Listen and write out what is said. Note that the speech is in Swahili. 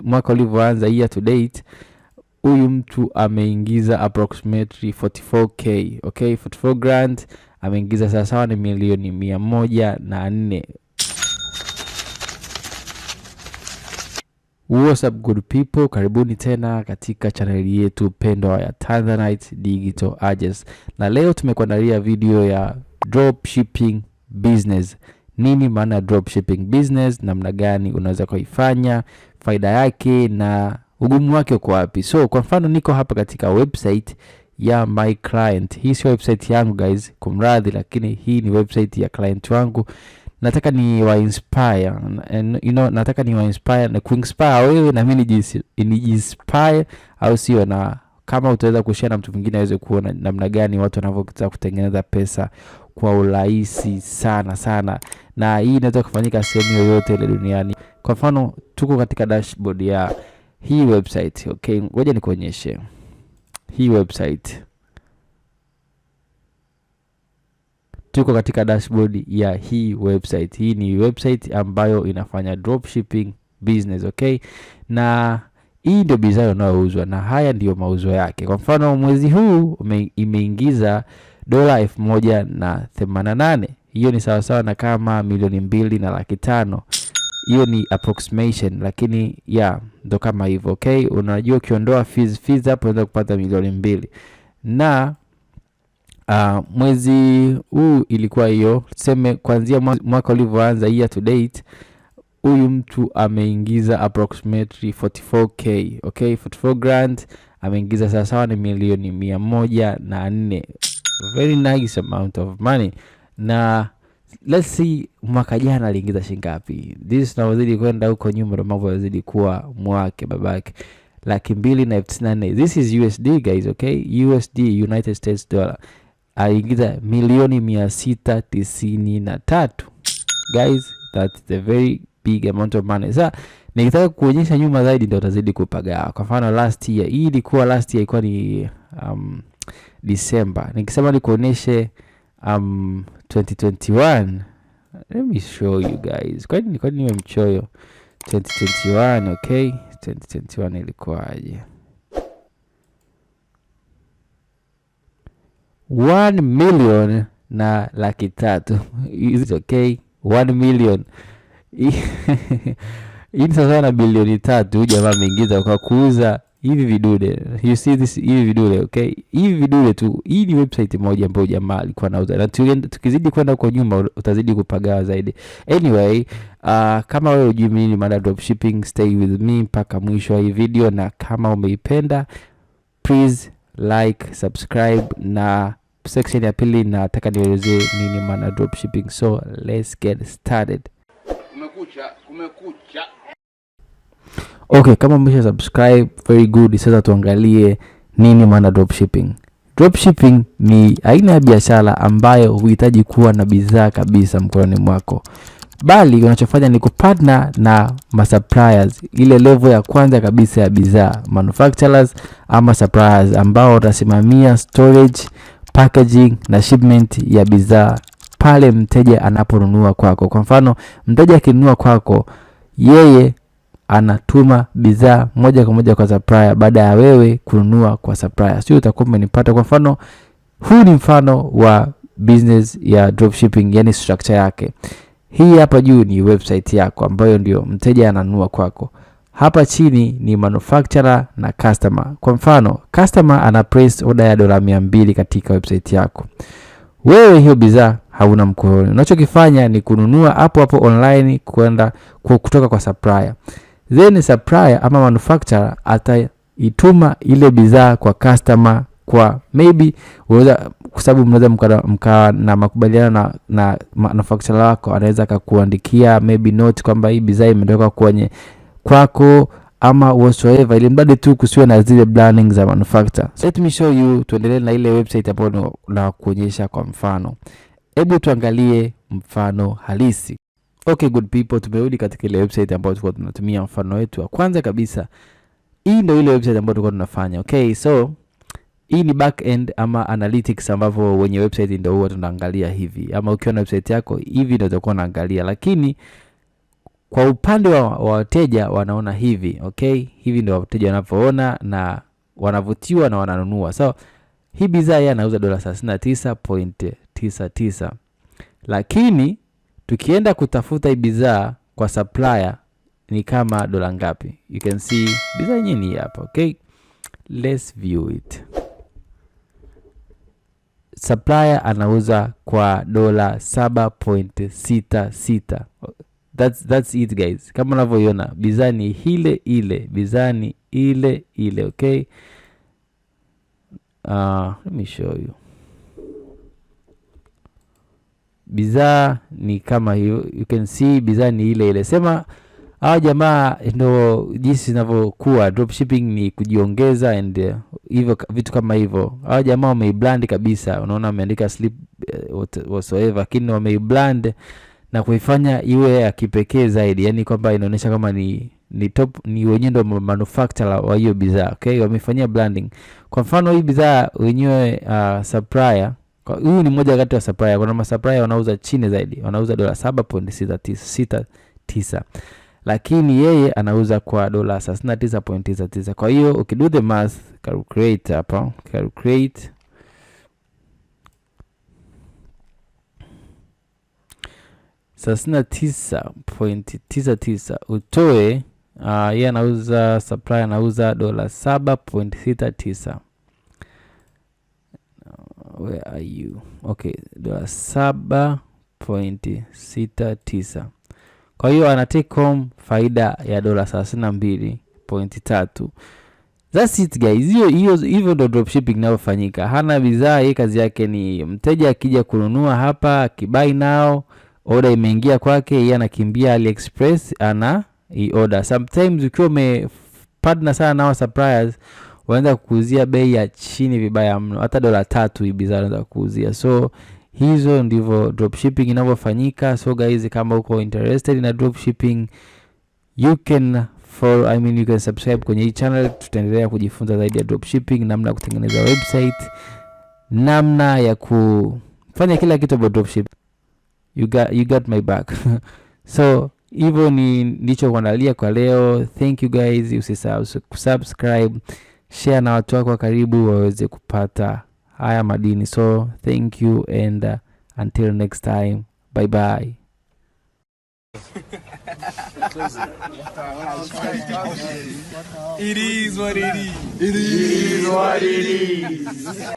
mwaka ulivyoanza year to date, huyu mtu ameingiza approximately 44k, okay, 44 grand ameingiza sawa ni milioni 104. What's up good people, karibuni tena katika channel yetu pendwa ya Tanzanite Digital Agents. Na leo tumekuandalia video ya dropshipping business. Nini maana dropshipping business, namna gani unaweza kuifanya, faida yake na ugumu wake uko wapi. So kwa mfano niko hapa katika website ya my client. Hii sio website yangu guys, kumradhi, lakini hii ni website ya client wangu. Nataka ni wa inspire, and nataka ni wa inspire na kuinspire wewe na mimi ni inspire au sio, na kama utaweza kushare na mtu mwingine aweze kuona namna gani watu wanavyotaka kutengeneza pesa kwa urahisi sana. Na hii inaweza kufanyika sehemu yoyote ile duniani. Kwa mfano tuko katika dashboard ya hii website, okay, ngoja nikuonyeshe hii website. Tuko katika dashboard ya hii website. Hii ni website ambayo inafanya dropshipping business, okay? Na hii ndio bidhaa inayouzwa na haya ndio mauzo yake. Kwa mfano mwezi huu imeingiza $1,088. Hiyo ni sawa na kama milioni 2.5. Hiyo ni approximation, lakini ndo kama hivyo, okay? Unajua ukiondoa fees hapo unaweza kupata milioni 2. Na mwezi huu ilikuwa hiyo, tuseme kuanzia mwaka ulivyoanza year to date, huyu mtu ameingiza approximately 44k, okay, 44 grand ameingiza sawa ni milioni 104. Very nice amount of money. Na let's see mwaka jana aliingiza shilingi ngapi. This tunazidi kwenda huko nyuma na mambo yazidi kuwa mwake babake. 294. This is USD guys, okay? USD, United States dollar. Aliingiza milioni 693. Guys, that's a very big amount of money. Sasa nikitaka kuonyesha nyuma zaidi ndio utazidi kupaga. Kwa mfano last year, hii ilikuwa last year ilikuwa ni December. Nikisema nikuoneshe 2021. Let me show you guys. Kwa nini niwe mchoyo? 2021, okay? 2021 ilikuwa aje? 1 million na 300,000. Is it okay? 1 million. Hii sawa na bilioni 3 jamaa ameingiza kwa kuuza hivi vidude. You see this, hivi vidude, okay? Hivi vidude tu. Hii ni website moja ambayo jamaa alikuwa anauza. Na tukizidi kwenda huko nyuma utazidi kupagawa zaidi. Anyway, kama wewe hujui nini maana dropshipping, stay with me mpaka mwisho wa hii video, na kama umeipenda please like, subscribe, na section ya pili nataka nielezee nini maana dropshipping. So let's get started. Kumekucha. Okay, kama umesha subscribe, very good. Sasa tuangalie nini maana dropshipping. Dropshipping ni aina ya biashara ambayo huhitaji kuwa na bidhaa kabisa mkononi mwako, bali unachofanya ni kupartner na suppliers, ile level ya kwanza kabisa ya bidhaa, manufacturers ama suppliers, ambao watasimamia storage, packaging na shipment ya bidhaa pale mteja anaponunua kwako. Kwa mfano mteja akinunua kwako, yeye anatuma bidhaa moja kwa moja kwa supplier baada ya wewe kununua kwa supplier. Sio, utakuwa umenipata. Kwa mfano huu ni mfano wa business ya dropshipping, yani structure yake. Hii hapa juu ni website yako ambayo ndio mteja ananunua kwako. Hapa chini ni manufacturer na customer. Kwa mfano customer ana place order ya $200 katika website yako. Wewe hiyo bidhaa hauna mkononi. Unachokifanya ni kununua hapo online kwenda kutoka kwa supplier. Then supplier ama manufacturer ataituma ile bidhaa kwa customer, kwa maybe unaweza, kwa sababu mnaweza mka na makubaliano na manufacturer wako, anaweza akakuandikia maybe note kwamba hii bidhaa imetoka kwenye kwako ama whatsoever, ili mradi tu kusiwe na zile blending za manufacturer. So let me show you, tuendelee na ile website ambayo na kuonyesha kwa mfano. Hebu tuangalie mfano halisi. Okay good people, tumerudi katika ile website ambayo tulikuwa tunatumia mfano wetu wa kwanza kabisa. Hii ndio ile website ambayo tulikuwa tunafanya, okay? So hii ni back end ama analytics ambavyo wenye website ndio huwa tunaangalia hivi, ama ukiwa na website yako hivi ndio utakuwa unaangalia. Lakini Kwa upande wa wateja wanaona hivi, okay? Hivi ndio wateja wanavyoona na wanavutiwa na wananunua. So hii bidhaa yeye anauza $39.99. Lakini tukienda kutafuta hii bidhaa kwa supplier ni kama dola ngapi? You can see bidhaa yenyewe ni hapa, okay? Let's view it. Supplier anauza kwa $7.66. That's it guys. Kama unavyoiona bidhaa ni bidhaa ni ile, okay? Let me show you. Bidhaa ni kama hiyo, you can see bidhaa ni ile. Sema hao jamaa ndio jinsi inavyokuwa dropshipping ni kujiongeza and hivyo vitu kama hivyo. Hao jamaa wameibrand kabisa. Unaona wameandika sleep whatsoever, lakini wameibrand na kuifanya iwe ya kipekee zaidi. Yaani kwamba inaonyesha kama ni top, ni wenyewe ndio manufacturer wa hiyo bidhaa, okay? Wamefanyia branding. Kwa mfano hii bidhaa wenyewe supplier, huyu ni mmoja kati ya supplier. Kuna supplier wanauza chini zaidi, wanauza $7.69, lakini yeye anauza kwa $39.99. Kwa hiyo ukido the math, calculate hapa, calculate $39.99 utoe yeye anauza, supplier anauza $7.69. Where are you? Okay, $7.69. Kwa hiyo ana take home faida ya $32.3. That's it guys. Hivyo ndo dropshipping inayofanyika. Hana bidhaa, yeye kazi yake ni mteja akija kununua hapa, akibuy now, order imeingia kwake, yeye anakimbia AliExpress ana order. Sometimes ukiwa umepartner sana na suppliers wanaanza kukuuzia bei ya chini vibaya mno, hata $3 hii bidhaa wanaanza kukuuzia. So hizo ndivyo dropshipping inavyofanyika. So guys, kama uko interested na dropshipping, you can subscribe kwenye hii channel. Tutaendelea kujifunza zaidi ya dropshipping, namna ya kutengeneza website, namna ya kufanya kila kitu about dropshipping. You got my back. So hivyo ndicho kuandalia kwa leo. Thank you guys. Usisahau kusubscribe, share na watu wako karibu waweze kupata haya madini. So thank you and until next time, bye bye. It is what it is.